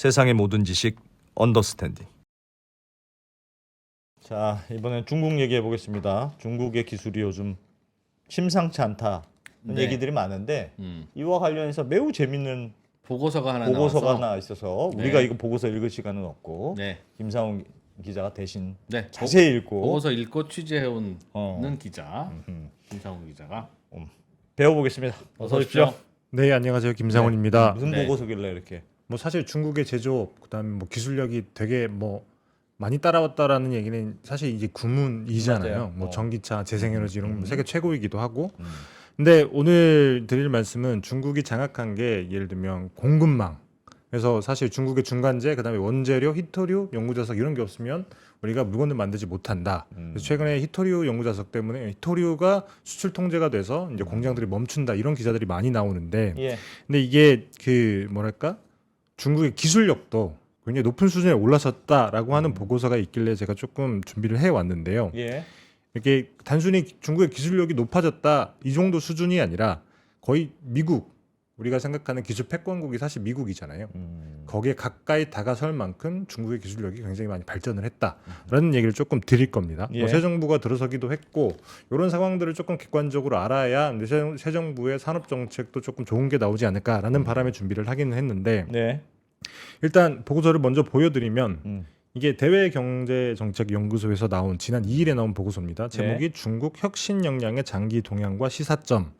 세상의 모든 지식 언더스탠딩. 자, 이번엔 중국 얘기해 보겠습니다. 중국의 기술이 요즘 심상치 않다는 네. 얘기들이 많은데 이와 관련해서 매우 재밌는 보고서가 하나 보고서가 나와서 하나 있어서 네. 우리가 이거 보고서 읽을 시간은 없고 네. 김상훈 기자가 대신 네. 자세히 읽고 보고서 읽고 취재해온 어. 기자 김상훈 기자가 배워보겠습니다. 어서 오십시오. 네, 안녕하세요. 김상훈입니다. 무슨 네. 보고서길래 이렇게 뭐 사실 중국의 제조업, 그다음에 뭐 기술력이 되게 뭐 많이 따라왔다라는 얘기는 사실 이제 구문이잖아요. 맞아요. 뭐 전기차, 재생에너지 이런 거 세계 최고이기도 하고. 음. 근데 오늘 드릴 말씀은 중국이 장악한 게 예를 들면 공급망. 그래서 사실 중국의 중간재, 그다음에 원재료, 히토류, 연구자석 이런 게 없으면 우리가 물건을 만들지 못한다. 그래서 최근에 히토류 연구자석 때문에 히토류가 수출 통제가 돼서 이제 공장들이 멈춘다 이런 기사들이 많이 나오는데, 예. 근데 이게 그 뭐랄까 중국의 기술력도 굉장히 높은 수준에 올라섰다라고 하는 보고서가 있길래 제가 조금 준비를 해 왔는데요. 예. 이렇게 단순히 중국의 기술력이 높아졌다 이 정도 수준이 아니라 거의 미국, 우리가 생각하는 기술 패권국이 사실 미국이잖아요. 거기에 가까이 다가설 만큼 중국의 기술력이 굉장히 많이 발전을 했다라는 얘기를 조금 드릴 겁니다. 예. 뭐 새 정부가 들어서기도 했고 이런 상황들을 조금 객관적으로 알아야 이제 새 정부의 산업 정책도 조금 좋은 게 나오지 않을까라는 바람에 준비를 하기는 했는데, 네. 일단 보고서를 먼저 보여드리면 이게 대외경제정책연구소에서 나온 지난 2일에 나온 보고서입니다. 제목이 중국 혁신 역량의 장기 동향과 시사점,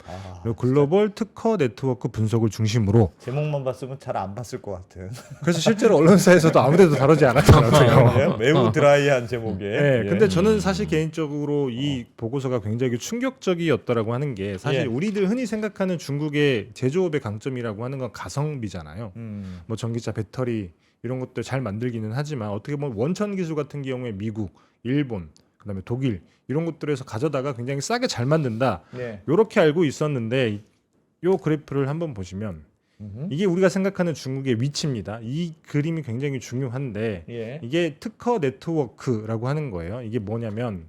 그리고 글로벌 특허 네트워크 분석을 중심으로. 제목만 봤으면 잘 안 봤을 것 같은. 그래서 실제로 언론사에서도 아무데도 다루지 않았더라고요. 매우 드라이한 제목에. 네, 예. 근데 저는 사실 개인적으로 이 보고서가 굉장히 충격적이었다라고 하는 게, 사실 예. 우리들 흔히 생각하는 중국의 제조업의 강점이라고 하는 건 가성비잖아요. 뭐 전기차, 배터리 이런 것들 잘 만들기는 하지만 어떻게 보면 원천 기술 같은 경우에 미국, 일본, 그다음에 독일 이런 것들에서 가져다가 굉장히 싸게 잘 만든다. 네. 이렇게 알고 있었는데 요 그래프를 한번 보시면 이게 우리가 생각하는 중국의 위치입니다. 이 그림이 굉장히 중요한데 예. 이게 특허 네트워크라고 하는 거예요. 이게 뭐냐면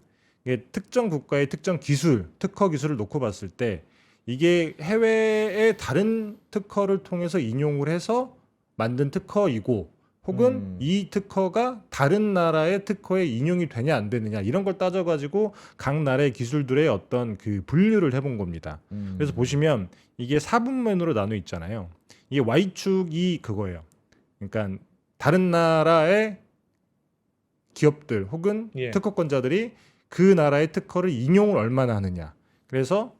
이게 특정 국가의 특정 기술, 특허 기술을 놓고 봤을 때 이게 해외의 다른 특허를 통해서 인용을 해서 만든 특허이고, 혹은 이 특허가 다른 나라의 특허에 인용이 되냐 안 되느냐 이런 걸 따져가지고 각 나라의 기술들의 어떤 그 분류를 해본 겁니다. 그래서 보시면 이게 4분면으로 나눠 있잖아요. 이게 Y축이 그거예요. 그러니까 다른 나라의 기업들 혹은 예. 특허권자들이 그 나라의 특허를 인용을 얼마나 하느냐. 그래서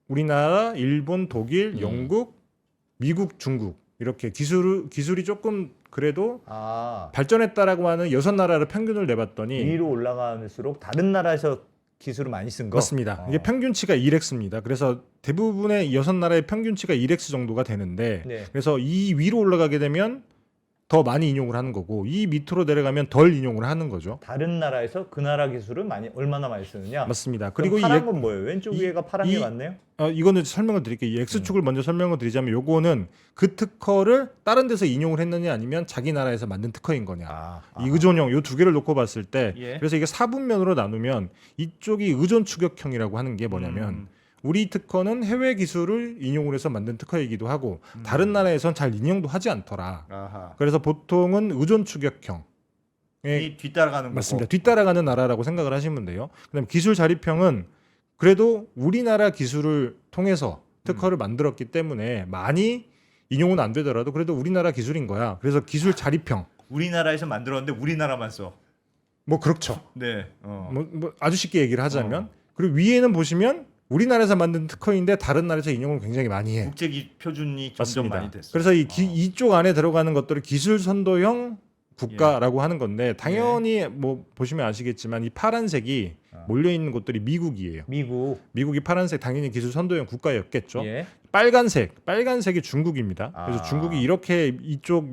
우리나라, 일본, 독일, 영국, 미국, 중국 이렇게 기술이 조금 그래도 발전했다라고 하는 6나라를 평균을 내봤더니 위로 올라갈수록 다른 나라에서 기술을 많이 쓴 거. 맞습니다. 이게 평균치가 1x입니다. 그래서 대부분의 6나라의 평균치가 1x 정도가 되는데, 네. 그래서 이 위로 올라가게 되면 더 많이 인용을 하는 거고, 이 밑으로 내려가면 덜 인용을 하는 거죠. 다른 나라에서 그 나라 기술을 얼마나 많이 쓰느냐. 맞습니다. 그리고 그리고 파란 건 뭐예요? 왼쪽 이- 위에가 파란 이- 게 맞네요. 이거는 설명을 드릴게요. 이 X축을 먼저 설명을 드리자면, 요거는 그 특허를 다른 데서 인용을 했느냐 아니면 자기 나라에서 만든 특허인 거냐. 이 의존형 요 두 개를 놓고 봤을 때, 예. 그래서 이게 4분면으로 나누면 이쪽이 의존 추격형이라고 하는 게 뭐냐면 우리 특허는 해외 기술을 인용을 해서 만든 특허이기도 하고 다른 나라에선 잘 인용도 하지 않더라. 그래서 보통은 의존 추격형. 이 뒤따라가는 맞습니다. 뒤따라가는 나라라고 생각을 하시면 돼요. 그다음에 기술 자립형은 그래도 우리나라 기술을 통해서 특허를 만들었기 때문에 많이 인용은 안 되더라도 그래도 우리나라 기술인 거야. 그래서 기술 자립형. 우리나라에서 만들었는데 우리나라만 써. 뭐 그렇죠. 네. 뭐 아주 쉽게 얘기를 하자면. 그리고 위에는 보시면 우리나라에서 만든 특허인데 다른 나라에서 인용을 굉장히 많이 해. 국제 표준이 점점 맞습니다. 많이 됐어요. 그래서 이쪽 안에 들어가는 것들을 기술 선도형 국가라고 하는 건데, 당연히 뭐 보시면 아시겠지만 이 파란색이 몰려 있는 곳들이 미국이에요. 미국이 파란색, 당연히 기술 선도형 국가였겠죠. 예. 빨간색이 중국입니다. 그래서 중국이 이렇게 이쪽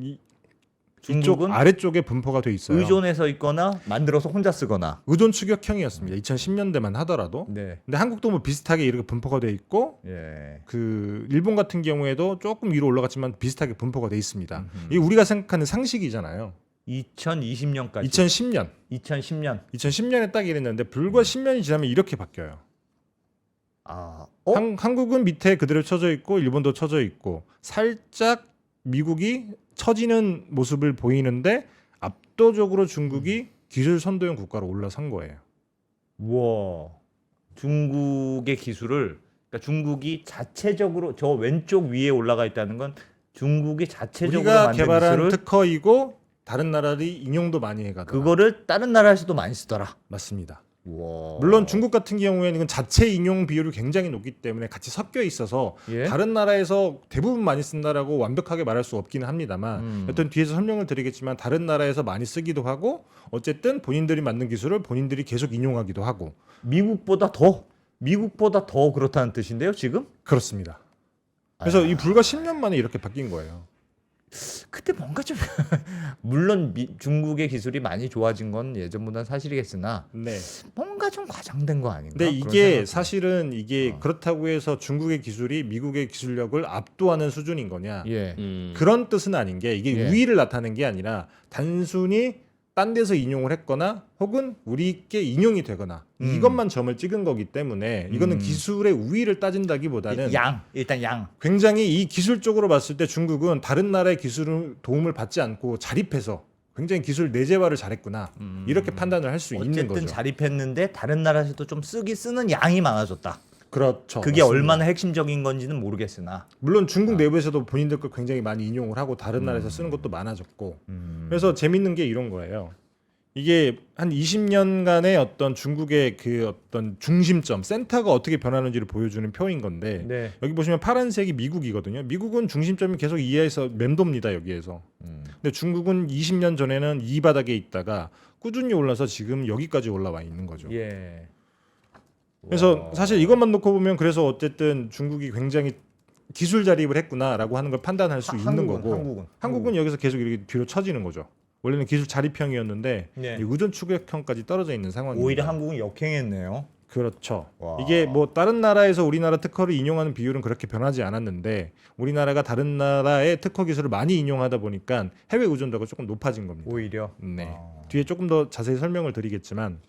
중국은 아래쪽에 분포가 돼 있어요. 의존해서 있거나 만들어서 혼자 쓰거나. 의존 추격형이었습니다. 2010년대만 하더라도. 네. 근데 한국도 뭐 비슷하게 이렇게 분포가 돼 있고, 예. 그 일본 같은 경우에도 조금 위로 올라갔지만 비슷하게 분포가 돼 있습니다. 이게 우리가 생각하는 상식이잖아요. 2020년까지. 2010년. 2010년. 딱 이랬는데 불과 10년이 지나면 이렇게 바뀌어요. 어? 한국은 밑에 그대로 쳐져 있고 일본도 쳐져 있고, 살짝 미국이 처지는 모습을 보이는데 압도적으로 중국이 기술 선도형 국가로 올라선 거예요. 우와. 중국의 기술을 그러니까 중국이 자체적으로 저 왼쪽 위에 올라가 있다는 건 중국이 자체적으로 우리가 만든 개발한 기술을 특허이고 다른 나라들이 인용도 많이 해가더라. 그거를 다른 나라에서도 많이 쓰더라. 맞습니다. 우와. 물론 중국 같은 경우에는 이건 자체 인용 비율이 굉장히 높기 때문에 같이 섞여 있어서 예? 다른 나라에서 대부분 많이 쓴다라고 완벽하게 말할 수 없기는 합니다만 여튼 뒤에서 설명을 드리겠지만 다른 나라에서 많이 쓰기도 하고 어쨌든 본인들이 만든 기술을 본인들이 계속 인용하기도 하고 미국보다 더 그렇다는 뜻인데요, 지금? 그렇습니다. 그래서 이 불과 10년 만에 이렇게 바뀐 거예요. 그때 뭔가 좀 물론 중국의 기술이 많이 좋아진 건 예전보다는 사실이겠으나 네. 뭔가 좀 과장된 거 아닌가? 근데 그런 이게 생각이 사실은 이게 그렇다고 해서 중국의 기술이 미국의 기술력을 압도하는 수준인 거냐? 예. 그런 뜻은 아닌 게 이게 예. 우위를 나타내는 게 아니라 단순히 딴 데서 인용을 했거나 혹은 우리께 인용이 되거나 이것만 점을 찍은 거기 때문에 이거는 기술의 우위를 따진다기보다는 일단 양. 굉장히 이 기술적으로 봤을 때 중국은 다른 나라의 기술 도움을 받지 않고 자립해서 굉장히 기술 내재화를 잘했구나 이렇게 판단을 할 수 있는 어쨌든 거죠. 자립했는데 다른 나라에서도 좀 쓰는 양이 많아졌다. 그렇죠. 그게 맞습니다. 얼마나 핵심적인 건지는 모르겠으나 물론 중국 내부에서도 본인들 걸 굉장히 많이 인용을 하고 다른 나라에서 쓰는 것도 많아졌고 그래서 재밌는 게 이런 거예요. 이게 한 20년간의 어떤 중국의 그 어떤 중심점 센터가 어떻게 변하는지를 보여주는 표인 건데 네. 여기 보시면 파란색이 미국이거든요. 미국은 중심점이 계속 이하에서 맴돕니다. 여기에서. 근데 중국은 20년 전에는 이 바닥에 있다가 꾸준히 올라서 지금 여기까지 올라와 있는 거죠. 예. 그래서 사실 이것만 놓고 보면 그래서 어쨌든 중국이 굉장히 기술 자립을 했구나라고 하는 걸 판단할 수 있는 거고 한국은 여기서 계속 이렇게 뒤로 처지는 거죠. 원래는 기술 자립형이었는데 네. 이 의존 추격형까지 떨어져 있는 상황입니다. 오히려 한국은 역행했네요. 그렇죠. 와. 이게 뭐 다른 나라에서 우리나라 특허를 인용하는 비율은 그렇게 변하지 않았는데 우리나라가 다른 나라의 특허 기술을 많이 인용하다 보니까 해외 의존도가 조금 높아진 겁니다. 오히려. 네. 뒤에 조금 더 자세히 설명을 드리겠지만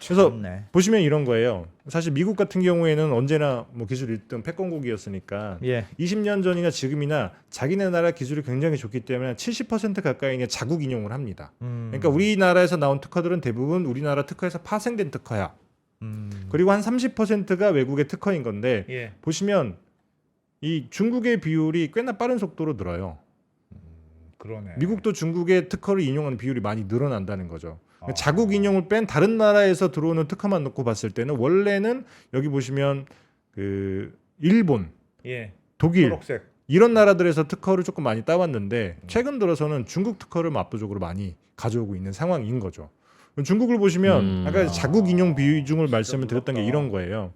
그래서 참네. 보시면 이런 거예요. 사실 미국 같은 경우에는 언제나 뭐 기술 1등 패권국이었으니까 예. 20년 전이나 지금이나 자기네 나라 기술이 굉장히 좋기 때문에 70% 가까이는 자국 인용을 합니다. 그러니까 우리나라에서 나온 특허들은 대부분 우리나라 특허에서 파생된 특허야. 그리고 한 30%가 외국의 특허인 건데 예. 보시면 이 중국의 비율이 꽤나 빠른 속도로 늘어요. 그러네. 미국도 중국의 특허를 인용하는 비율이 많이 늘어난다는 거죠. 자국 인용을 뺀 다른 나라에서 들어오는 특허만 놓고 봤을 때는 원래는 여기 보시면 그 일본, 예. 독일 초록색. 이런 나라들에서 특허를 조금 많이 따왔는데 최근 들어서는 중국 특허를 압도적으로 많이 가져오고 있는 상황인 거죠. 중국을 보시면 아까 자국 인용 비중을 말씀을 드렸던 게 이런 거예요.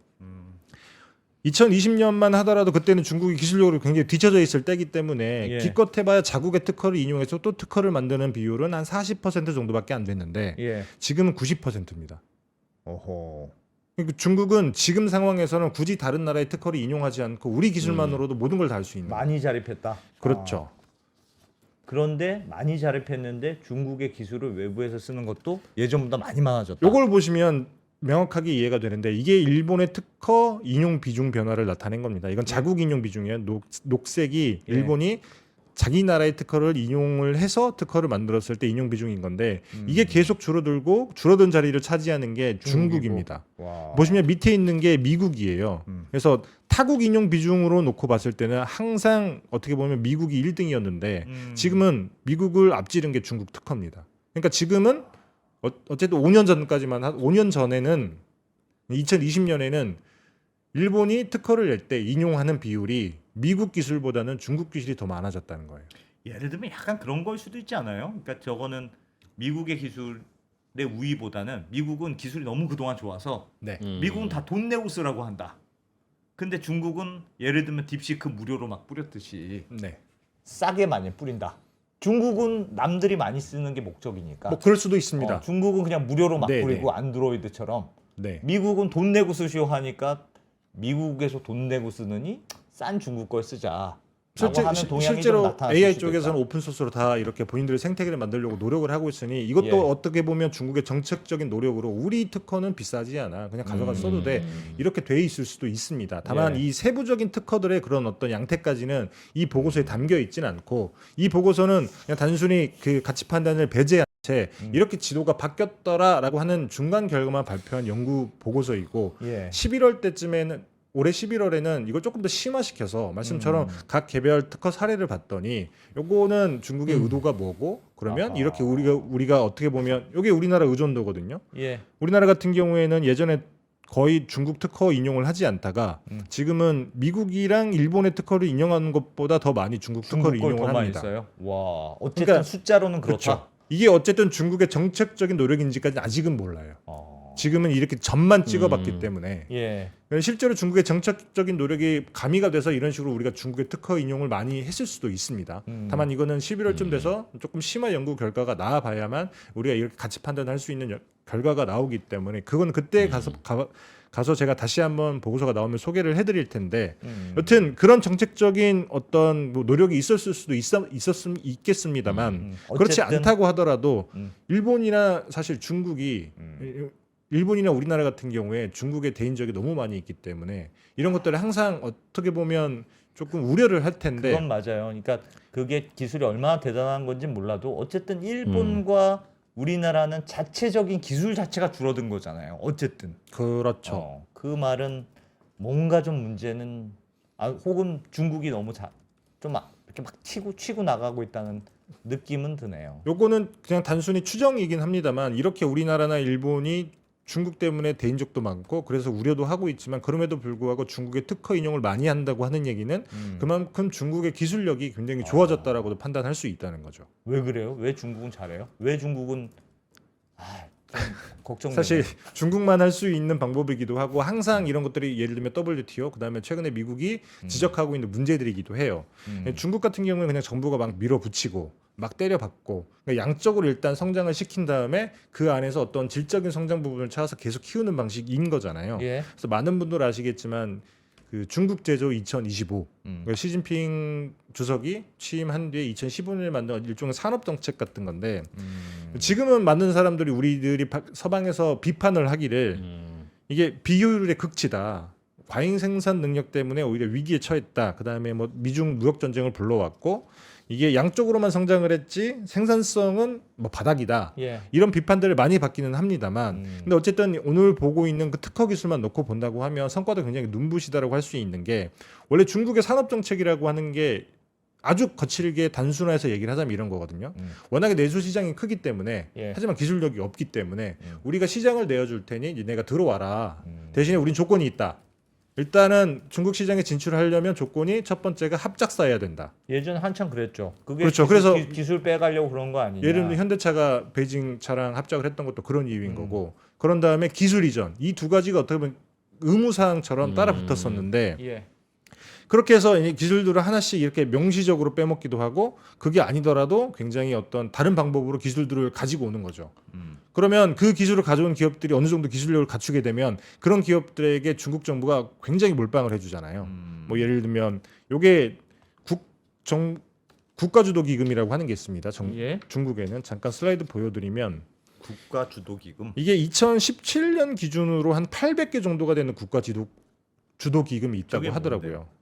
2020년만 하더라도 그때는 중국이 기술력으로 굉장히 뒤처져 있을 때이기 때문에 예. 기껏 해봐야 자국의 특허를 인용해서 또 특허를 만드는 비율은 한 40% 정도밖에 안 됐는데 예. 지금은 90%입니다. 오호. 그러니까 중국은 지금 상황에서는 굳이 다른 나라의 특허를 인용하지 않고 우리 기술만으로도 모든 걸 다 할 수 있는. 많이 자립했다. 그렇죠. 그런데 많이 자립했는데 중국의 기술을 외부에서 쓰는 것도 예전보다 많이 많아졌다. 요걸 보시면 명확하게 이해가 되는데 이게 일본의 특허 인용 비중 변화를 나타낸 겁니다. 이건 자국 인용 비중이에요. 녹색이 예. 일본이 자기 나라의 특허를 인용을 해서 특허를 만들었을 때 인용 비중인 건데 이게 계속 줄어들고 줄어든 자리를 차지하는 게 중국입니다. 와. 보시면 밑에 있는 게 미국이에요. 그래서 타국 인용 비중으로 놓고 봤을 때는 항상 어떻게 보면 미국이 1등이었는데 지금은 미국을 앞지른 게 중국 특허입니다. 그러니까 지금은 어쨌든 5년 전까지만 5년 전에는 2020년에는 일본이 특허를 낼 때 인용하는 비율이 미국 기술보다는 중국 기술이 더 많아졌다는 거예요. 예를 들면 약간 그런 걸 수도 있지 않아요? 그러니까 저거는 미국의 기술의 우위보다는 미국은 기술이 너무 그동안 좋아서 네. 미국은 다 돈 내고 쓰라고 한다. 근데 중국은 예를 들면 딥시크 무료로 막 뿌렸듯이 네. 싸게 많이 뿌린다. 중국은 남들이 많이 쓰는 게 목적이니까. 뭐 그럴 수도 있습니다. 중국은 그냥 무료로 막 네, 뿌리고 안드로이드처럼 네. 미국은 돈 내고 쓰시오 하니까 미국에서 돈 내고 쓰느니 싼 중국 걸 쓰자. 하는 동향이 실제로 좀 나타날 AI 수도 쪽에서는 있다. 오픈 소스로 다 이렇게 본인들의 생태계를 만들려고 노력을 하고 있으니 이것도 예. 어떻게 보면 중국의 정책적인 노력으로 우리 특허는 비싸지 않아 그냥 가져가서 써도 돼 이렇게 돼 있을 수도 있습니다. 다만 예. 이 세부적인 특허들의 그런 어떤 양태까지는 이 보고서에 담겨 있지는 않고 이 보고서는 그냥 단순히 그 가치 판단을 배제한 채 이렇게 지도가 바뀌었더라라고 하는 중간 결과만 발표한 연구 보고서이고 예. 11월 때쯤에는 올해 11월에는 이걸 조금 더 심화시켜서 말씀처럼 각 개별 특허 사례를 봤더니 요거는 중국의 의도가 뭐고 그러면 아하. 이렇게 우리가 어떻게 보면 이게 우리나라 의존도거든요. 예. 우리나라 같은 경우에는 예전에 거의 중국 특허 인용을 하지 않다가 지금은 미국이랑 일본의 특허를 인용하는 것보다 더 많이 중국 특허를 중국 인용을 걸더 많이 합니다. 써요. 와, 어쨌든 그러니까 숫자로는 그렇다. 그렇죠. 이게 어쨌든 중국의 정책적인 노력인지까지는 아직은 몰라요. 어. 지금은 이렇게 점만 찍어봤기 때문에 예. 실제로 중국의 정책적인 노력이 가미가 돼서 이런 식으로 우리가 중국의 특허 인용을 많이 했을 수도 있습니다. 다만 이거는 11월쯤 돼서 조금 심화 연구 결과가 나와봐야만 우리가 이렇게 가치 판단할 수 있는 결과가 나오기 때문에 그건 그때 가서 제가 다시 한번 보고서가 나오면 소개를 해드릴 텐데 여튼 그런 정책적인 어떤 뭐 노력이 있었을 수도 있겠습니다만 그렇지 어쨌든, 않다고 하더라도 일본이나 사실 중국이 일본이나 우리나라 같은 경우에 중국의 대인적이 너무 많이 있기 때문에 이런 것들을 항상 어떻게 보면 조금 우려를 할 텐데 그건 맞아요. 그러니까 그게 기술이 얼마나 대단한 건지 몰라도 어쨌든 일본과 우리나라는 자체적인 기술 자체가 줄어든 거잖아요. 어쨌든. 그렇죠. 그 말은 뭔가 좀 문제는 혹은 중국이 너무 이렇게 막 치고 나가고 있다는 느낌은 드네요. 요거는 그냥 단순히 추정이긴 합니다만 이렇게 우리나라나 일본이 중국 때문에 대인적도 많고 그래서 우려도 하고 있지만 그럼에도 불구하고 중국의 특허 인용을 많이 한다고 하는 얘기는 그만큼 중국의 기술력이 굉장히 좋아졌다라고도 판단할 수 있다는 거죠. 왜 그래요? 왜 중국은 잘해요? 왜 중국은 좀 걱정돼요. 사실 중국만 할 수 있는 방법이기도 하고 항상 이런 것들이 예를 들면 WTO 그다음에 최근에 미국이 지적하고 있는 문제들이기도 해요. 중국 같은 경우는 그냥 정부가 막 밀어붙이고 막 때려박고 그러니까 양적으로 일단 성장을 시킨 다음에 그 안에서 어떤 질적인 성장 부분을 찾아서 계속 키우는 방식인 거잖아요. 예. 그래서 많은 분들 아시겠지만 그 중국 제조 2025 그러니까 시진핑 주석이 취임한 뒤에 2015년에 만든 일종의 산업 정책 같은 건데 지금은 많은 사람들이 우리들이 서방에서 비판을 하기를 이게 비효율의 극치다. 과잉 생산 능력 때문에 오히려 위기에 처했다. 그다음에 뭐 미중 무역 전쟁을 불러왔고 이게 양쪽으로만 성장을 했지 생산성은 뭐 바닥이다. 예. 이런 비판들을 많이 받기는 합니다만 근데 어쨌든 오늘 보고 있는 그 특허 기술만 놓고 본다고 하면 성과도 굉장히 눈부시다라고 할 수 있는 게 원래 중국의 산업 정책이라고 하는 게 아주 거칠게 단순화해서 얘기를 하자면 이런 거거든요. 워낙에 내수 시장이 크기 때문에 예. 하지만 기술력이 없기 때문에 우리가 시장을 내어줄 테니 내가 들어와라. 대신에 우린 조건이 있다. 일단은 중국 시장에 진출하려면 조건이 첫 번째가 합작사여야 된다. 예전에 한참 그랬죠. 그게 그렇죠. 그래서 기술 빼가려고 그런 거 아니냐. 예를 들면 현대차가 베이징 차랑 합작을 했던 것도 그런 이유인 거고 그런 다음에 기술 이전 이 두 가지가 어떻게 보면 의무사항처럼 따라 붙었었는데 예. 그렇게 해서 이 기술들을 하나씩 이렇게 명시적으로 빼먹기도 하고 그게 아니더라도 굉장히 어떤 다른 방법으로 기술들을 가지고 오는 거죠. 그러면 그 기술을 가져온 기업들이 어느 정도 기술력을 갖추게 되면 그런 기업들에게 중국 정부가 굉장히 몰빵을 해주잖아요. 뭐 예를 들면 요게 국가주도 기금이라고 하는 게 있습니다. 예. 중국에는 잠깐 슬라이드 보여드리면 국가 주도 기금. 이게 2017년 기준으로 한 800개 정도가 되는 국가 주도 기금이 있다고 그게 하더라고요. 뭔데요?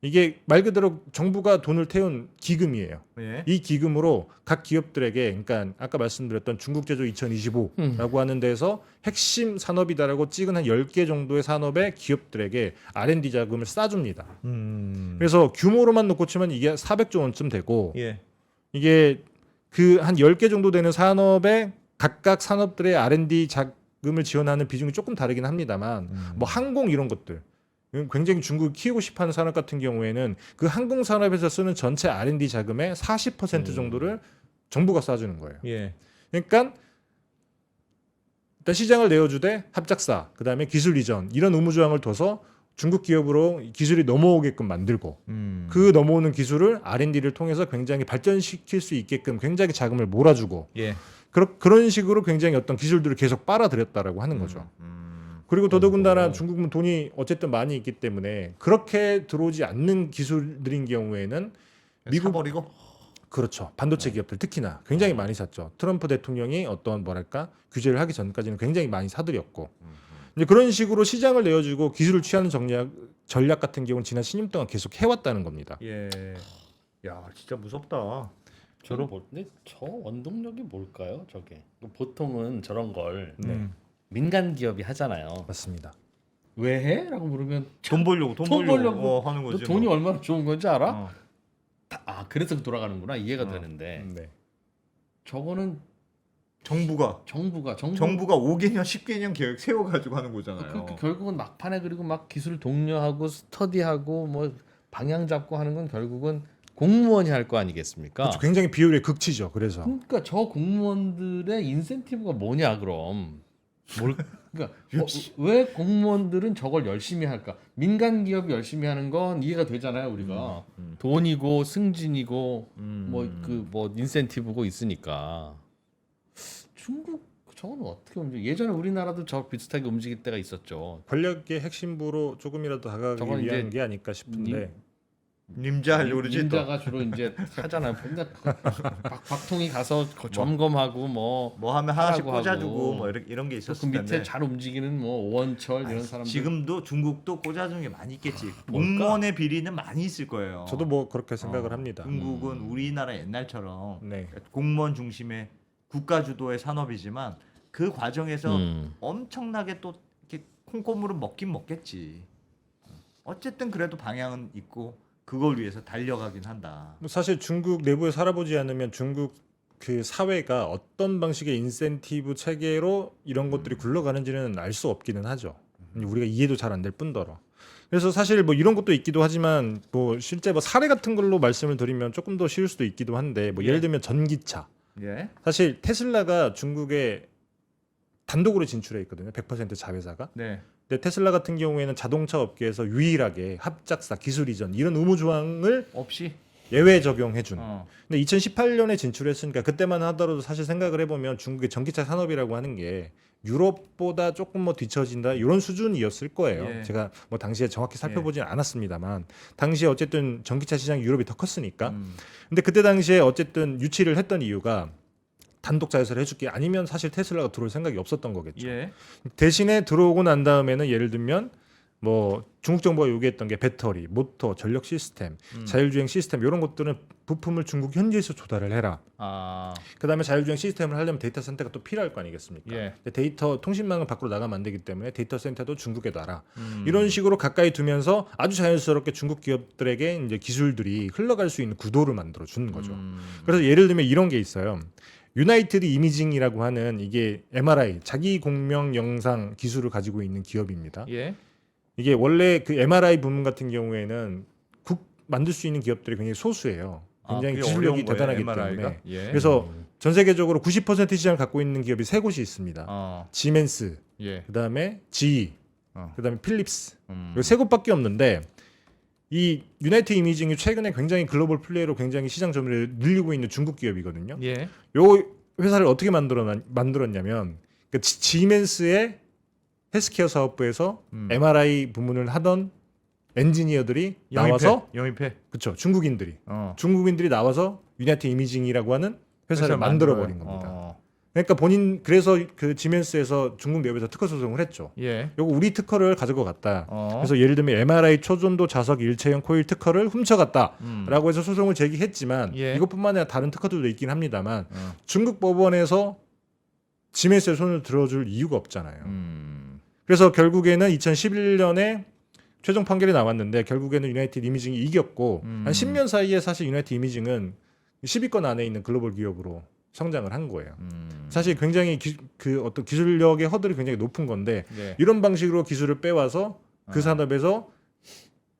이게 말 그대로 정부가 돈을 태운 기금이에요. 예. 이 기금으로 각 기업들에게 그러니까 아까 말씀드렸던 중국 제조 2025라고 하는 데서 핵심 산업이다라고 찍은 한 10개 정도의 산업의 기업들에게 R&D 자금을 싸줍니다. 그래서 규모로만 놓고 치면 이게 400조 원쯤 되고 예. 이게 그 한 10개 정도 되는 산업의 각각 산업들의 R&D 자금을 지원하는 비중이 조금 다르긴 합니다만 뭐 항공 이런 것들 굉장히 중국이 키우고 싶어하는 산업 같은 경우에는 그 항공 산업에서 쓰는 전체 R&D 자금의 40% 정도를 정부가 쏴주는 거예요. 예. 그러니까 일단 시장을 내어주되 합작사, 그다음에 기술 이전 이런 의무 조항을 둬서 중국 기업으로 기술이 넘어오게끔 만들고 그 넘어오는 기술을 R&D를 통해서 굉장히 발전시킬 수 있게끔 굉장히 자금을 몰아주고 예. 그런 식으로 굉장히 어떤 기술들을 계속 빨아들였다라고 하는 거죠. 그리고 더더군다나 중국은 돈이 어쨌든 많이 있기 때문에 그렇게 들어오지 않는 기술들인 경우에는 미국 사버리고 그렇죠. 반도체 기업들 특히나 굉장히 많이 샀죠. 트럼프 대통령이 어떤 뭐랄까 규제를 하기 전까지는 굉장히 많이 사들였고 이제 그런 식으로 시장을 내어주고 기술을 취하는 전략 같은 경우는 지난 10년 동안 계속 해왔다는 겁니다. 예. 야, 진짜 무섭다. 근데 저 원동력이 뭘까요? 저게 보통은 저런 걸 네. 민간 기업이 하잖아요. 맞습니다. 왜 해? 라고 물으면 돈 벌려고 돈 벌려고 하는 너 거지. 돈이 뭐. 얼마나 좋은 건지 알아? 어. 그래서 돌아가는구나. 이해가 어. 되는데 네. 저거는 정부가 5개년 10개년 계획 세워가지고 하는 거잖아요. 그러니까 결국은 막판에 그리고 막 기술 독려하고 스터디하고 뭐 방향 잡고 하는 건 결국은 공무원이 할 거 아니겠습니까? 그렇죠. 굉장히 비율의 극치죠. 그래서 그러니까 저 공무원들의 인센티브가 뭐냐 그럼 그러니까 왜 공무원들은 저걸 열심히 할까? 민간 기업이 열심히 하는 건 이해가 되잖아요. 우리가 돈이고 승진이고 뭐 인센티브고 있으니까 중국 저거는 어떻게 움직여? 예전에 우리나라도 저 비슷하게 움직일 때가 있었죠. 권력의 핵심부로 조금이라도 다가가기 저건 위한 이제 게 아닐까 싶은데 님자 하려고 그러지 또. 닌자가 주로 이제 하잖아요. 근데 박통이 가서 점검하고 뭐 하면 하나씩 하라고 꽂아주고 하고. 뭐 이런 게 그 있었을 밑에 텐데. 잘 움직이는 뭐 오원철 이런 사람들 지금도 중국도 꽂아주는 게 많이 있겠지. 뭘까? 공무원의 비리는 많이 있을 거예요. 저도 뭐 그렇게 생각을 어, 합니다. 중국은 우리나라 옛날처럼 네. 공무원 중심의 국가 주도의 산업이지만 그 과정에서 음. 엄청나게 또 이렇게 콩고물은 먹긴 먹겠지. 어쨌든 그래도 방향은 있고 그걸 위해서 달려가긴 한다. 뭐 사실 중국 내부에 살아보지 않으면 중국 그 사회가 어떤 방식의 인센티브 체계로 이런 것들이 굴러가는지는 알 수 없기는 하죠. 우리가 이해도 잘 안 될 뿐더러. 그래서 사실 뭐 이런 것도 있기도 하지만 뭐 실제 뭐 사례 같은 걸로 말씀을 드리면 조금 더 쉬울 수도 있기도 한데 뭐 예를 들면 전기차. 예. 사실 테슬라가 중국에 단독으로 진출해 있거든요. 100% 자회사가. 네. 근데 테슬라 같은 경우에는 자동차 업계에서 유일하게 합작사, 기술 이전 이런 의무 조항을 없이. 예외 적용해 준. 어. 근데 2018년에 진출했으니까 그때만 하더라도 사실 생각을 해보면 중국의 전기차 산업이라고 하는 게 유럽보다 조금 뭐 뒤처진다 이런 수준이었을 거예요. 예. 제가 뭐 당시에 정확히 살펴보진 않았습니다만 당시에 어쨌든 전기차 시장이 유럽이 더 컸으니까. 근데 그때 당시에 어쨌든 유치를 했던 이유가 단독 자회사를 해줄게 아니면 사실 테슬라가 들어올 생각이 없었던 거겠죠. 예. 대신에 들어오고 난 다음에는 예를 들면 뭐 중국 정부가 요구했던 게 배터리, 모터, 전력 시스템, 자율주행 시스템 이런 것들은 부품을 중국 현지에서 조달을 해라. 아. 그다음에 자율주행 시스템을 하려면 데이터 센터가 또 필요할 거 아니겠습니까? 예. 근데 데이터 통신망을 밖으로 나가면 안 되기 때문에 데이터 센터도 중국에 놔라. 이런 식으로 가까이 두면서 아주 자연스럽게 중국 기업들에게 이제 기술들이 흘러갈 수 있는 구도를 만들어 주는 거죠. 그래서 예를 들면 이런 게 있어요. 유나이티드 이미징이라고 하는 이게 MRI 자기 공명 영상 기술을 가지고 있는 기업입니다. 예. 이게 원래 그 MRI 부문 같은 경우에는 만들 수 있는 기업들이 굉장히 소수예요. 굉장히 그게 기술력이 어려운 거예요, 대단하기 MRI 가? 때문에. 예. 그래서 전 세계적으로 90% 시장을 갖고 있는 기업이 세 곳이 있습니다. 지멘스, 예. 그다음에 GE, 어. 그다음에 필립스. 이 세 곳밖에 없는데 이 유나이티드 이미징이 최근에 굉장히 글로벌 플레이로 굉장히 시장 점유율을 늘리고 있는 중국 기업이거든요. 예. 요 회사를 어떻게 만들었냐면 그 지멘스의 헬스케어 사업부에서 MRI 부문을 하던 엔지니어들이 나와서 영입해. 그렇죠. 중국인들이 나와서 유나이티드 이미징이라고 하는 회사를 만들어 버린 겁니다. 그러니까 그래서 그 지멘스에서 중국 내부에서 특허 소송을 했죠. 예. 요거 우리 특허를 가지고 갔다. 그래서 예를 들면 MRI 초전도 자석 일체형 코일 특허를 훔쳐갔다라고 해서 소송을 제기했지만 예. 이것뿐만 아니라 다른 특허들도 있긴 합니다만 중국 법원에서 지멘스의 손을 들어줄 이유가 없잖아요. 그래서 결국에는 2011년에 최종 판결이 나왔는데 결국에는 유나이티드 이미징이 이겼고 한 10년 사이에 사실 유나이티드 이미징은 10위권 안에 있는 글로벌 기업으로 성장을 한 거예요. 사실 굉장히 어떤 기술력의 허들이 굉장히 높은 건데 네. 이런 방식으로 기술을 빼와서 그 산업에서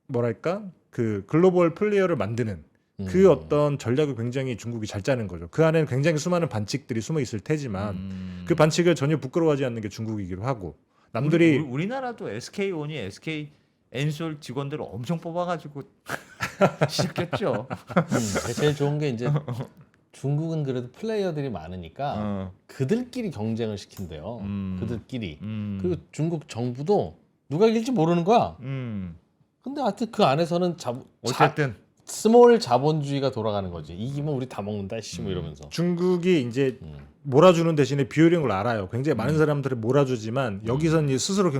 뭐랄까 그 글로벌 플레이어를 만드는 그 어떤 전략을 굉장히 중국이 잘 짜는 거죠. 그 안에는 굉장히 수많은 반칙들이 숨어 있을 테지만 그 반칙을 전혀 부끄러워하지 않는 게 중국이기도 하고 남들이 우리나라도 SK온이 SK 엔솔 직원들을 엄청 뽑아가지고 시켰죠. 제일 좋은 게 이제 중국은 그래도 플레이어들이 많으니까 그들끼리 경쟁을 시킨대요. 그들끼리. 그리고 중국 정부도 누가 이길지 모르는 거야. 근데 하여튼 그 안에서는 어쨌든 스몰 자본주의가 돌아가는 거지. 이기면 우리 다 먹는다 씨 뭐 이러면서. 중국이 이제 몰아주는 대신에 비효율인 걸 알아요. 굉장히 많은 사람들이 몰아주지만 여기서 이제 스스로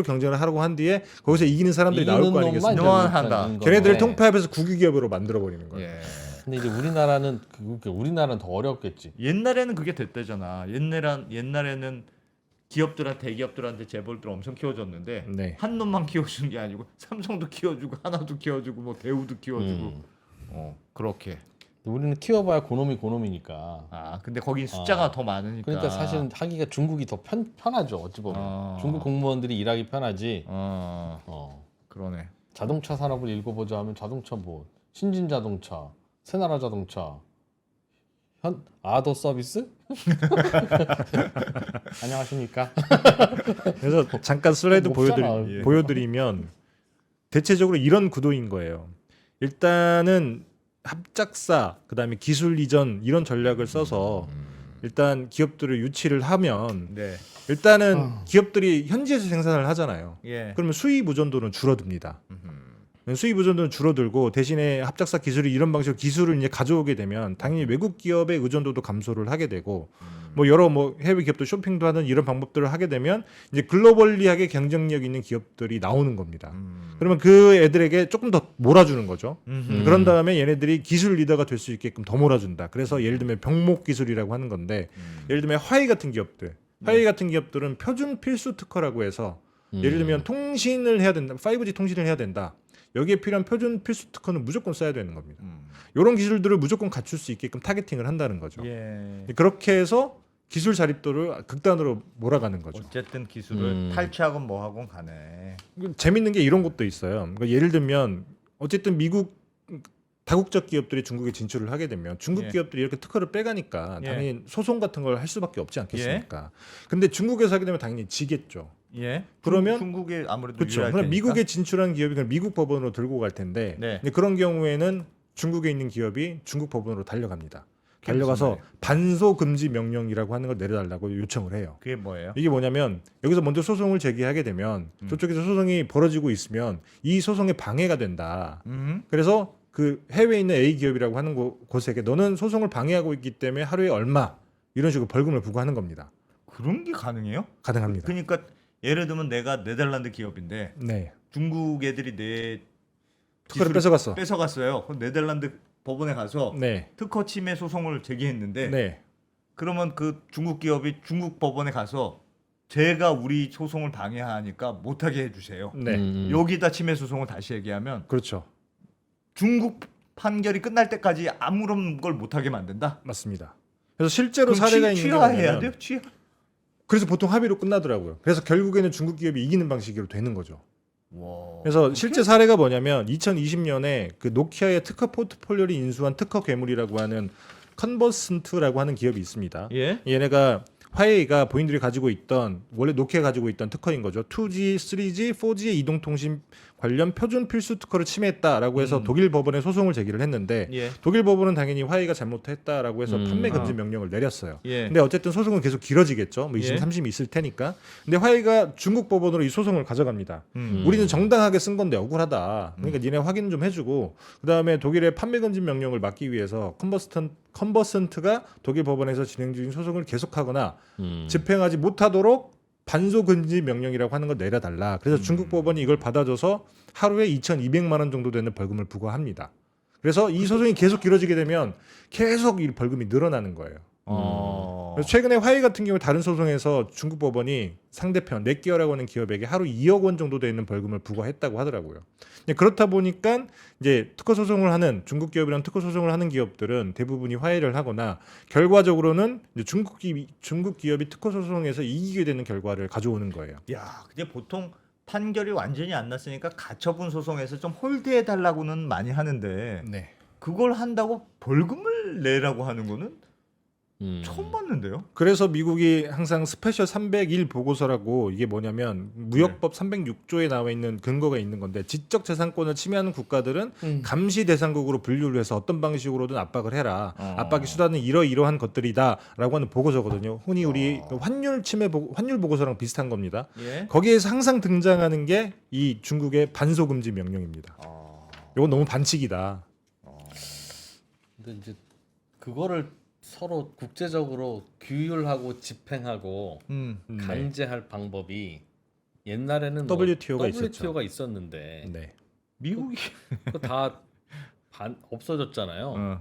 경쟁을 하고 한 뒤에 거기서 이기는 사람들이 나올 거 아니겠습니까? 영원한다. 걔네들을 통폐합해서 국유기업으로 만들어 버리는 거예요. 예. 근데 이제 우리나라는 더 어렵겠지. 옛날에는 그게 됐다잖아. 옛날에는 대기업들한테 재벌들 엄청 키워줬는데 네. 한 놈만 키워주는 게 아니고 삼성도 키워주고 하나도 키워주고 뭐 대우도 키워주고 그렇게. 우리는 키워봐야 고놈이니까. 아 근데 거긴 숫자가 더 많으니까. 그러니까 사실은 하기가 중국이 더 편하죠. 어찌 보면 중국 공무원들이 일하기 편하지. 그러네. 자동차 산업을 읽어보자 하면 자동차 뭐 신진자동차, 새나라자동차, 아더 서비스? 안녕하십니까? 그래서 잠깐 슬라이드 뭐 없잖아. 보여드리면 대체적으로 이런 구도인 거예요. 일단은 합작사, 그다음에 기술 이전 이런 전략을 써서 일단 기업들을 유치를 하면 네. 일단은 기업들이 현지에서 생산을 하잖아요. 예. 그러면 수입 의존도는 줄어듭니다. 수입 의존도는 줄어들고 대신에 합작사 기술이 이런 방식으로 기술을 이제 가져오게 되면 당연히 외국 기업의 의존도도 감소를 하게 되고 뭐 여러 뭐 해외 기업도 쇼핑도 하는 이런 방법들을 하게 되면 이제 글로벌리하게 경쟁력 있는 기업들이 나오는 겁니다. 그러면 그 애들에게 조금 더 몰아주는 거죠. 그런 다음에 얘네들이 기술 리더가 될 수 있게끔 더 몰아준다. 그래서 예를 들면 병목 기술이라고 하는 건데 예를 들면 화웨이 같은 기업들은 표준 필수 특허라고 해서 예를 들면 통신을 해야 된다. 5G 통신을 해야 된다. 여기에 필요한 표준 필수 특허는 무조건 써야 되는 겁니다. 이런 기술들을 무조건 갖출 수 있게끔 타겟팅을 한다는 거죠. 예. 그렇게 해서 기술 자립도를 극단으로 몰아가는 거죠. 어쨌든 기술을 탈취하건 뭐하건 가네. 재밌는 게 이런 것도 있어요. 그러니까 예를 들면 어쨌든 미국 다국적 기업들이 중국에 진출을 하게 되면 중국 기업들이 이렇게 특허를 빼가니까 당연히 소송 같은 걸 할 수밖에 없지 않겠습니까? 근데 중국에서 하게 되면 당연히 지겠죠. 예. 그러면 중국에 아무래도 그렇죠. 유리할 그럼 테니까. 미국에 진출한 기업이 그냥 미국 법원으로 들고 갈 텐데 근데 그런 경우에는 중국에 있는 기업이 중국 법원으로 달려갑니다. 달려가서 반소 금지 명령이라고 하는 걸 내려달라고 요청을 해요. 그게 뭐예요? 이게 뭐냐면 여기서 먼저 소송을 제기하게 되면 저쪽에서 소송이 벌어지고 있으면 이 소송에 방해가 된다. 그래서 그 해외에 있는 A 기업이라고 하는 곳에게 너는 소송을 방해하고 있기 때문에 하루에 얼마 이런 식으로 벌금을 부과하는 겁니다. 그런 게 가능해요? 가능합니다. 그러니까 예를 들면 내가 네덜란드 기업인데 네. 중국 애들이 내 특허를 기술을 뺏어갔어. 뺏어갔어요. 그럼 네덜란드 법원에 가서 네. 특허 침해 소송을 제기했는데 네. 그러면 그 중국 기업이 중국 법원에 가서 제가 우리 소송을 방해하니까 못하게 해주세요. 네. 여기다 침해 소송을 다시 얘기하면 그렇죠. 중국 판결이 끝날 때까지 아무런 걸 못하게 만든다. 맞습니다. 그래서 실제로 그럼 사례가 있는 게 취하해야 뭐냐면 돼요? 취하. 그래서 보통 합의로 끝나더라고요. 그래서 결국에는 중국 기업이 이기는 방식으로 되는 거죠. 와. 그래서 실제 사례가 뭐냐면 2020년에 그 노키아의 특허 포트폴리오를 인수한 특허 괴물이라고 하는 컨버슨트라고 하는 기업이 있습니다. 예? 얘네가 화웨이가 본인들이 가지고 있던 원래 노키아 가지고 있던 특허인 거죠. 2G, 3G, 4G의 이동통신 관련 표준 필수 특허를 침해했다라고 해서 독일 법원에 소송을 제기를 했는데 예. 독일 법원은 당연히 화웨이가 잘못했다라고 해서 판매 금지 명령을 내렸어요. 예. 근데 어쨌든 소송은 계속 길어지겠죠. 뭐 2심, 예. 3심이 있을 테니까. 근데 화웨이가 중국 법원으로 이 소송을 가져갑니다. 우리는 정당하게 쓴 건데 억울하다. 그러니까 니네 확인 좀 해주고 그다음에 독일의 판매 금지 명령을 막기 위해서 컨버슨트가 독일 법원에서 진행 중인 소송을 계속하거나 집행하지 못하도록 반소 금지 명령이라고 하는 걸 내려달라. 그래서 중국 법원이 이걸 받아줘서 하루에 2,200만 원 정도 되는 벌금을 부과합니다. 그래서 이 소송이 계속 길어지게 되면 계속 이 벌금이 늘어나는 거예요. 그래서 최근에 화웨이 같은 경우 다른 소송에서 중국 법원이 상대편 넷기어라고 하는 기업에게 하루 2억 원 정도 되는 벌금을 부과했다고 하더라고요. 그렇다 보니까 이제 특허 소송을 하는 중국 기업이랑 특허 소송을 하는 기업들은 대부분이 화해를 하거나 결과적으로는 이제 중국 기업이 특허 소송에서 이기게 되는 결과를 가져오는 거예요. 야, 근데 보통 판결이 완전히 안 났으니까 가처분 소송에서 좀 홀드해 달라고는 많이 하는데 네. 그걸 한다고 벌금을 내라고 하는 거는 처음 봤는데요. 그래서 미국이 항상 스페셜 301 보고서라고 이게 뭐냐면 무역법 306조에 나와 있는 근거가 있는 건데 지적 재산권을 침해하는 국가들은 감시 대상국으로 분류를 해서 어떤 방식으로든 압박을 해라. 압박의 수단은 이러이러한 것들이다라고 하는 보고서거든요. 흔히 우리 환율 침해 환율 보고서랑 비슷한 겁니다. 예. 거기에서 항상 등장하는 게 이 중국의 반소 금지 명령입니다. 이건 너무 반칙이다. 근데 이제 그거를 서로 국제적으로 규율하고 집행하고 네. 강제할 방법이 옛날에는 WTO가 WTO가 있었는데 네. 미국이 그거 다 없어졌잖아요.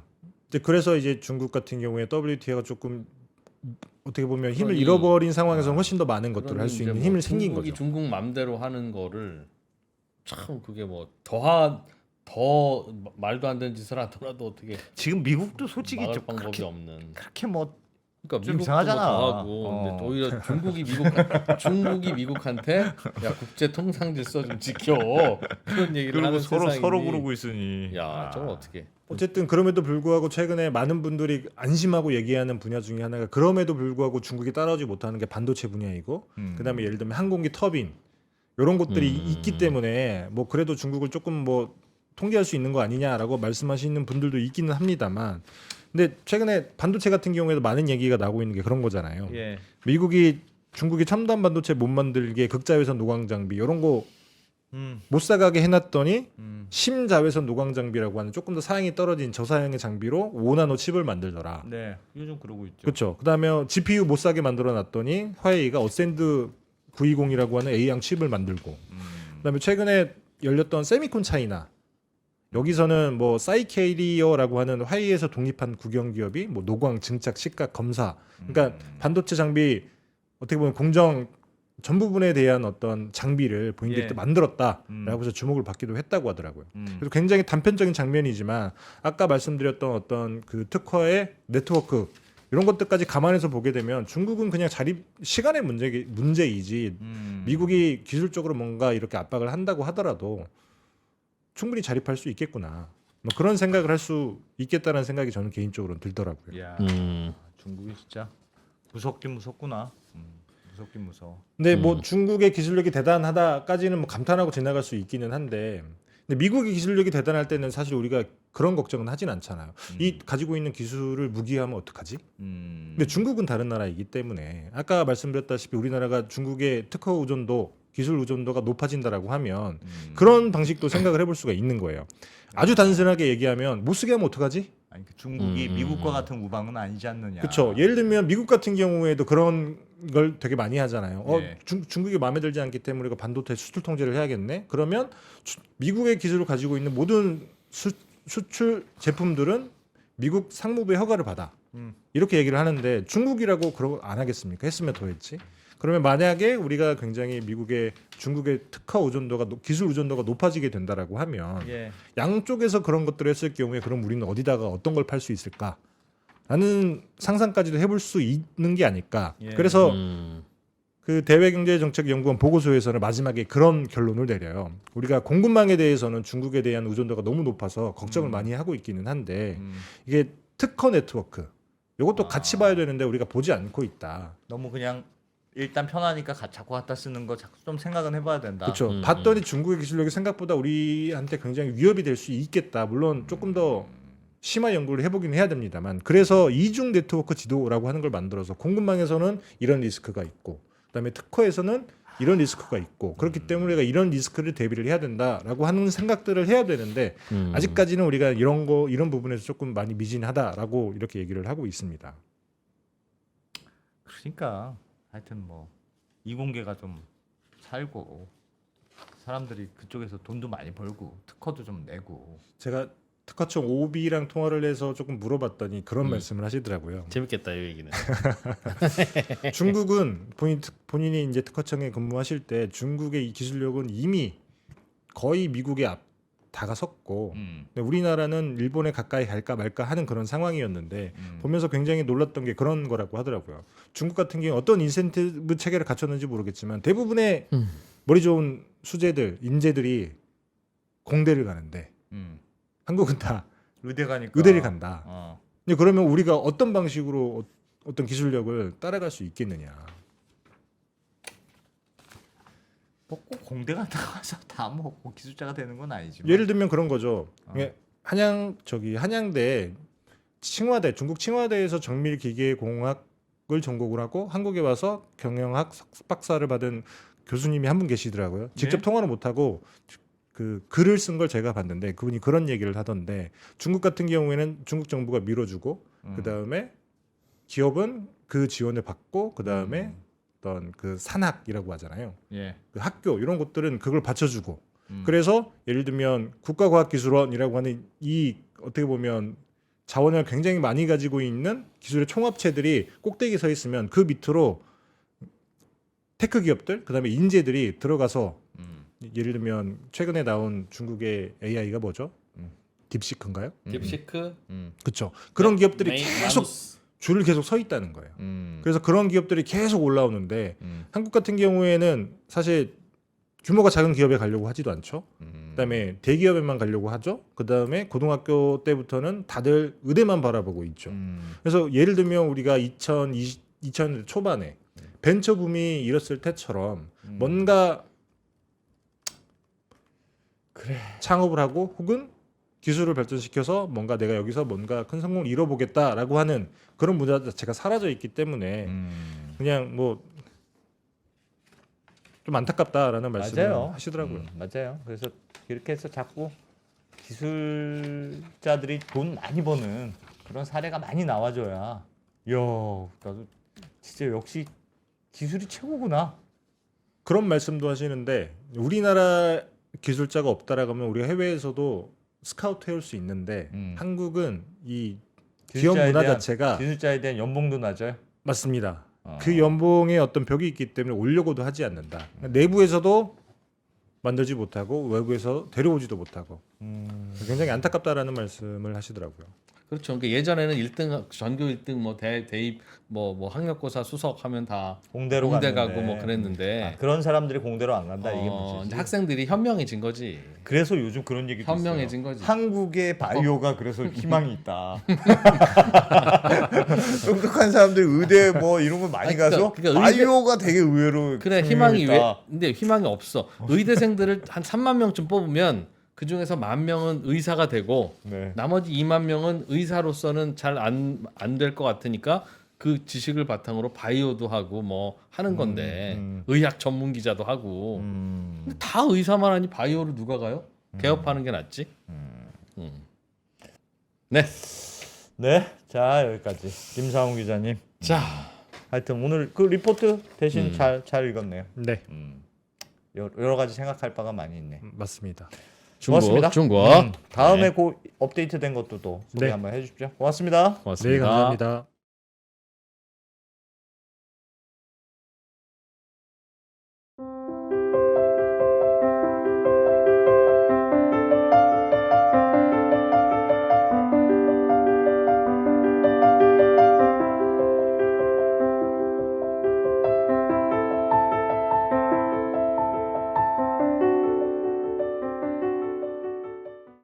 이제 그래서 이제 중국 같은 경우에 WTO가 조금 어떻게 보면 힘을 그러니- 잃어버린 상황에서 훨씬 더 많은 것들을 할 그러니 수 이제 있는 뭐 힘을 생긴 중국이 거죠. 중국 맘대로 하는 거를 참 그게 뭐 더 말도 안 되는 짓을 하더라도 어떻게 지금 미국도 솔직히 막을 좀 방법이 그렇게, 없는. 그렇게 뭐 그러니까 좀 미국도 이상하잖아. 뭐 더 하고 근데 오히려 중국이 미국한테 야 국제 통상 질서 좀 지켜 그런 얘기를 그리고 하는 서로 세상이니 그러고 있으니. 야 저걸 어떻게 어쨌든 그럼에도 불구하고 최근에 많은 분들이 안심하고 얘기하는 분야 중에 하나가 그럼에도 불구하고 중국이 따라오지 못하는 게 반도체 분야이고 그다음에 예를 들면 항공기 터빈 이런 것들이 있기 때문에 뭐 그래도 중국을 조금 뭐 통제할 수 있는 거 아니냐라고 말씀하시는 분들도 있기는 합니다만 근데 최근에 반도체 같은 경우에도 많은 얘기가 나오고 있는 게 그런 거잖아요. 예. 미국이 중국이 첨단 반도체 못 만들게 극자외선 노광 장비 이런 거 못 음. 사가게 해놨더니 심자외선 노광 장비라고 하는 조금 더 사양이 떨어진 저사양의 장비로 5나노 칩을 만들더라. 네. 요즘 그러고 있죠. 그렇죠. 그다음에 GPU 못 사게 만들어 놨더니 화웨이가 어센드 920이라고 하는 A양 칩을 만들고 그다음에 최근에 열렸던 세미콘 차이나 여기서는 뭐 사이케리어라고 하는 화웨이에서 독립한 국영 기업이 뭐 노광 증착 식각 검사 그러니까 반도체 장비 어떻게 보면 공정 전 부분에 대한 어떤 장비를 본인들이 또 만들었다라고 해서 주목을 받기도 했다고 하더라고요. 그래서 굉장히 단편적인 장면이지만 아까 말씀드렸던 어떤 그 특허의 네트워크 이런 것들까지 감안해서 보게 되면 중국은 그냥 시간의 문제이지 미국이 기술적으로 뭔가 이렇게 압박을 한다고 하더라도 충분히 자립할 수 있겠구나. 뭐 그런 생각을 할 수 있겠다는 생각이 저는 개인적으로는 들더라고요. 야, 중국이 진짜 무섭긴 무섭구나. 무섭긴 무서워. 근데 뭐 중국의 기술력이 대단하다까지는 뭐 감탄하고 지나갈 수 있기는 한데 근데 미국의 기술력이 대단할 때는 사실 우리가 그런 걱정은 하진 않잖아요. 이 가지고 있는 기술을 무기화하면 어떡하지? 근데 중국은 다른 나라이기 때문에 아까 말씀드렸다시피 우리나라가 중국의 특허 의존도 기술 의존도가 높아진다라고 하면 그런 방식도 생각을 해볼 수가 있는 거예요. 아주 단순하게 얘기하면 못 쓰게 하면 어떡하지? 아니 그 중국이 미국과 같은 우방은 아니지 않느냐. 그렇죠. 예를 들면 미국 같은 경우에도 그런 걸 되게 많이 하잖아요. 예. 중국이 마음에 들지 않기 때문에 우리가 반도체 수출 통제를 해야겠네. 그러면 미국의 기술을 가지고 있는 모든 수출 제품들은 미국 상무부의 허가를 받아. 이렇게 얘기를 하는데 중국이라고 그런 안 하겠습니까? 했으면 더 했지. 그러면 만약에 우리가 굉장히 중국의 특허 의존도가 기술 의존도가 높아지게 된다라고 하면 예. 양쪽에서 그런 것들을 했을 경우에 그럼 우리는 어디다가 어떤 걸 팔 수 있을까? 라는 상상까지도 해볼 수 있는 게 아닐까. 예. 그래서 그 대외경제정책연구원 보고서에서는 마지막에 그런 결론을 내려요. 우리가 공급망에 대해서는 중국에 대한 의존도가 너무 높아서 걱정을 많이 하고 있기는 한데 이게 특허 네트워크 이것도 같이 봐야 되는데 우리가 보지 않고 있다. 너무 그냥 일단 편하니까 자꾸 갖다 쓰는 거 자꾸 좀 생각은 해봐야 된다. 그렇죠. 봤더니 중국의 기술력이 생각보다 우리한테 굉장히 위협이 될 수 있겠다. 물론 조금 더 심화 연구를 해보긴 해야 됩니다만 그래서 이중 네트워크 지도라고 하는 걸 만들어서 공급망에서는 이런 리스크가 있고 그다음에 특허에서는 이런 리스크가 있고 그렇기 때문에 우리가 이런 리스크를 대비를 해야 된다라고 하는 생각들을 해야 되는데 아직까지는 우리가 이런 부분에서 조금 많이 미진하다라고 이렇게 얘기를 하고 있습니다. 그러니까 하여튼 뭐 이공계가 좀 살고 사람들이 그쪽에서 돈도 많이 벌고 특허도 좀 내고. 제가 특허청 OB랑 통화를 해서 조금 물어봤더니 그런 말씀을 하시더라고요. 재밌겠다 이 얘기는. 중국은 본인이 이제 특허청에 근무하실 때 중국의 이 기술력은 이미 거의 미국에 다가섰고 근데 우리나라는 일본에 가까이 갈까 말까 하는 그런 상황이었는데 보면서 굉장히 놀랐던 게 그런 거라고 하더라고요. 중국 같은 경우 어떤 인센티브 체계를 갖췄는지 모르겠지만 대부분의 머리 좋은 인재들이 공대를 가는데 한국은 다 의대 가니까 의대를 간다. 어. 근데 그러면 우리가 어떤 방식으로 어떤 기술력을 따라갈 수 있겠느냐. 뭐 꼭 공대 갔다 와서 다 뭐 기술자가 되는 건 아니지만. 예를 들면 그런 거죠. 이게 한양대 칭화대 중국 칭화대에서 정밀기계공학을 전공을 하고 한국에 와서 경영학 석박사를 받은 교수님이 한 분 계시더라고요. 직접 네? 통화를 못 하고 그 글을 쓴 걸 제가 봤는데 그분이 그런 얘기를 하던데 중국 같은 경우에는 중국 정부가 밀어주고 그 다음에 기업은 그 지원을 받고 그 다음에 어떤 그 산학이라고 하잖아요. 예. 그 학교 이런 것들은 그걸 받쳐주고 음. 그래서 예를 들면 국가과학기술원이라고 하는 이 어떻게 보면 자원을 굉장히 많이 가지고 있는 기술의 총합체들이 꼭대기에 서 있으면 그 밑으로 테크 기업들 그다음에 인재들이 들어가서 예를 들면 최근에 나온 중국의 AI가 뭐죠? 딥시크인가요? 딥시크 그렇죠. 그런 기업들이 메인 계속 마누스. 줄을 계속 서 있다는 거예요. 그래서 그런 기업들이 계속 올라오는데 한국 같은 경우에는 사실 규모가 작은 기업에 가려고 하지도 않죠. 그다음에 대기업에만 가려고 하죠. 그다음에 고등학교 때부터는 다들 의대만 바라보고 있죠. 그래서 예를 들면 우리가 2000년대 초반에 벤처 붐이 일었을 때처럼 뭔가 그래. 창업을 하고 혹은 기술을 발전시켜서 뭔가 내가 여기서 뭔가 큰 성공을 이뤄보겠다라고 하는 그런 문화 자체가 사라져 있기 때문에 그냥 뭐 좀 안타깝다라는 말씀을 맞아요. 하시더라고요. 맞아요. 그래서 이렇게 해서 자꾸 기술자들이 돈 많이 버는 그런 사례가 많이 나와줘야 나도 진짜 역시 기술이 최고구나. 그런 말씀도 하시는데 우리나라 기술자가 없다라고 하면 우리가 해외에서도 스카우트 해올 수 있는데 한국은 이 기업 문화 자체가 기술자에 대한 연봉도 낮아요. 맞습니다. 그 연봉에 어떤 벽이 있기 때문에 오려고도 하지 않는다. 내부에서도 만들지 못하고 외부에서 데려오지도 못하고 굉장히 안타깝다라는 말씀을 하시더라고요. 그렇죠. 그러니까 예전에는 1등 전교 1등 뭐 대입 뭐 학력고사 수석하면 다 공대로 공대 갔는데. 가고 뭐 그랬는데 그런 사람들이 공대로 안 간다 이게 문제지. 이제 학생들이 현명해진 거지. 그래서 요즘 그런 얘기도 현명해진 있어요. 거지. 한국의 바이오가 그래서 희망이 있다. 똑똑한 사람들이 의대 뭐 이런 거 많이 아니, 그러니까- 가서 그러니까 의대- 바이오가 되게 의외로 그래 희망이 근데 희망이 없어. 의대생들을 한 3만 명쯤 뽑으면 그 중에서 1만 명은 의사가 되고 네. 나머지 2만 명은 의사로서는 잘 안 될 것 같으니까 그 지식을 바탕으로 바이오도 하고 뭐 하는 건데 의학 전문 기자도 하고 근데 다 의사만 하니 바이오를 누가 가요? 개업하는 게 낫지. 네. 네. 자, 여기까지. 김상훈 기자님. 자, 하여튼 오늘 그 리포트 대신 잘 읽었네요. 네, 여러 가지 생각할 바가 많이 있네. 맞습니다. 고맙습니다. 중국. 다음에 네. 그 업데이트된 것도 또 소개 네. 한번 해주십시오. 고맙습니다. 고맙습니다. 네, 감사합니다.